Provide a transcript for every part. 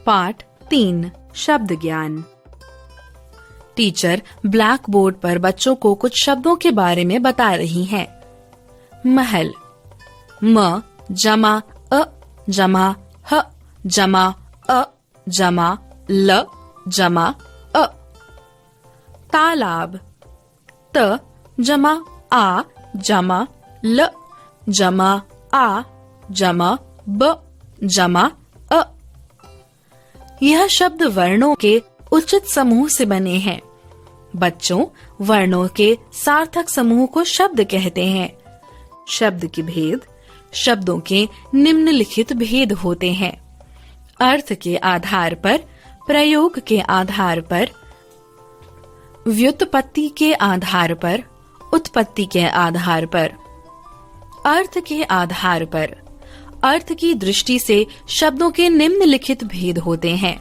पाठ 3 शब्द ज्ञान। टीचर ब्लैक बोर्ड पर बच्चों को कुछ शब्दों के बारे में बता रही हैं। महल, म जमा अ जमा ह जमा अ जमा ल जमा अ। तालाब, त जमा आ जमा ल जमा आ जमा ब जमा अ। यह शब्द वर्णों के उचित समूह से बने हैं। बच्चों, वर्णों के सार्थक समूह को शब्द कहते हैं। शब्द के भेद, शब्दों के निम्नलिखित भेद होते हैं: अर्थ के आधार पर, प्रयोग के आधार पर, व्युत्पत्ति के आधार पर, उत्पत्ति के आधार पर। अर्थ के आधार पर, अर्थ की दृष्टि से शब्दों के निम्नलिखित भेद होते हैं: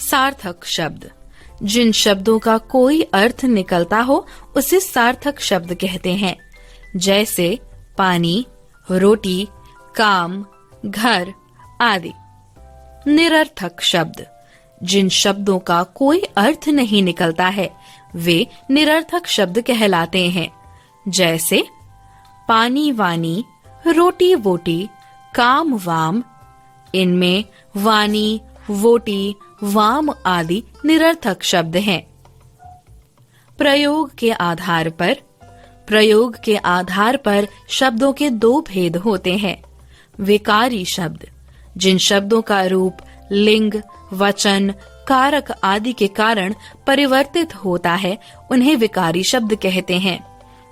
सार्थक शब्द, जिन शब्दों का कोई अर्थ निकलता हो उसे सार्थक शब्द कहते हैं, जैसे पानी, रोटी, काम, घर आदि। निरर्थक शब्द, जिन शब्दों का कोई अर्थ नहीं निकलता है वे निरर्थक शब्द कहलाते हैं, जैसे पानी वानी, रोटी वोटी, काम वाम। इनमें वानी, वोटी, वाम आदि निरर्थक शब्द हैं। प्रयोग के आधार पर, प्रयोग के आधार पर शब्दों के दो भेद होते हैं: विकारी शब्द, जिन शब्दों का रूप लिंग, वचन, कारक आदि के कारण परिवर्तित होता है उन्हें विकारी शब्द कहते हैं।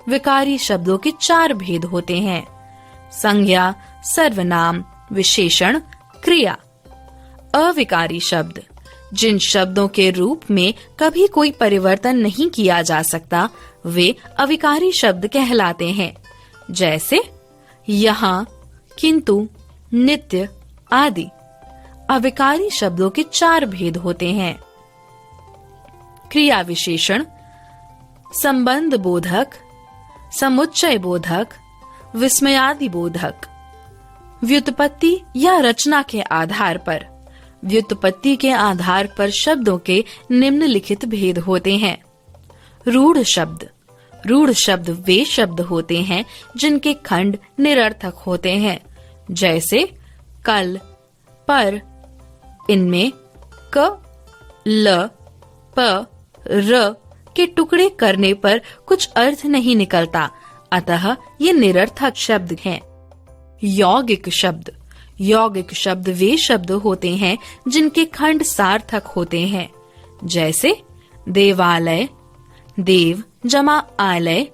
विकारी शब्दों के 4 भेद होते हैं: संज्ञा, सर्वनाम, विशेषण, क्रिया। अविकारी शब्द, जिन शब्दों के रूप में कभी कोई परिवर्तन नहीं किया जा सकता वे अविकारी शब्द कहलाते हैं, जैसे यहाँ, किंतु, नित्य आदि। अविकारी शब्दों के 4 भेद होते हैं: क्रिया विशेषण, संबंध बोधक, समुच्चय बोधक, विस्मयादि बोधक। व्युत्पत्ति या रचना के आधार पर, व्युत्पत्ति के आधार पर शब्दों के निम्नलिखित भेद होते हैं: रूढ़ शब्द, रूढ़ शब्द वे शब्द होते हैं जिनके खंड निरर्थक होते हैं, जैसे कल, पर। इनमें क, ल, प, र के टुकड़े करने पर कुछ अर्थ नहीं निकलता, अतः ये निरर्थक शब्द हैं। यौगिक शब्द, यौगिक शब्द वे शब्द होते हैं जिनके खंड सार्थक होते हैं, जैसे देवालय, देव जमा आलय,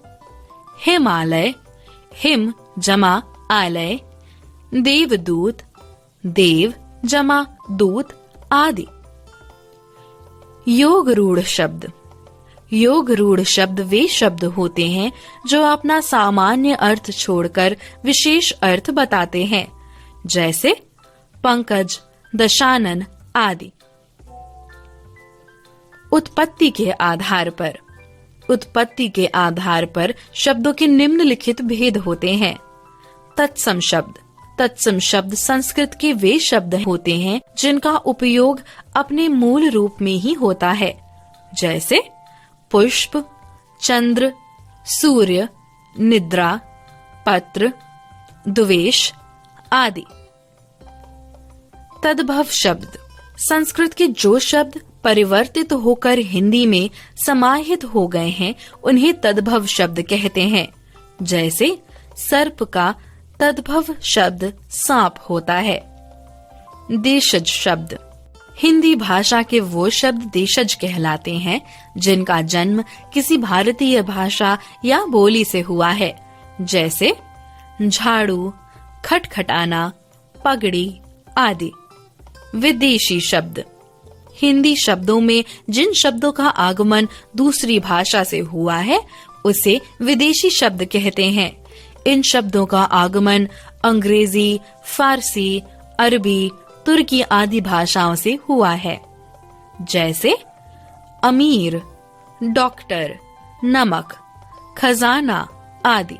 हिमालय, हिम जमा आलय, देवदूत, देव जमा दूत आदि। योग रूढ़ शब्द, योग रूढ़ शब्द वे शब्द होते हैं जो अपना सामान्य अर्थ छोड़कर विशेष अर्थ बताते हैं, जैसे पंकज, दशानन आदि। उत्पत्ति के आधार पर, उत्पत्ति के आधार पर शब्दों के निम्नलिखित भेद होते हैं: तत्सम शब्द, तत्सम शब्द संस्कृत के वे शब्द होते हैं जिनका उपयोग अपने मूल रूप में ही होता है, जैसे पुष्प, चंद्र, सूर्य, निद्रा, पत्र, द्वेष आदि। तद्भव शब्द, संस्कृत के जो शब्द परिवर्तित होकर हिंदी में समाहित हो गए हैं उन्हें तद्भव शब्द कहते हैं, जैसे सर्प का तद्भव शब्द सांप होता है। देशज शब्द, हिंदी भाषा के वो शब्द देशज कहलाते हैं जिनका जन्म किसी भारतीय भाषा या बोली से हुआ है, जैसे झाड़ू, खटखटाना, पगड़ी आदि। विदेशी शब्द, हिंदी शब्दों में जिन शब्दों का आगमन दूसरी भाषा से हुआ है उसे विदेशी शब्द कहते हैं। इन शब्दों का आगमन अंग्रेजी, फारसी, अरबी, तुर्की आदि भाषाओं से हुआ है, जैसे अमीर, डॉक्टर, नमक, खजाना आदि।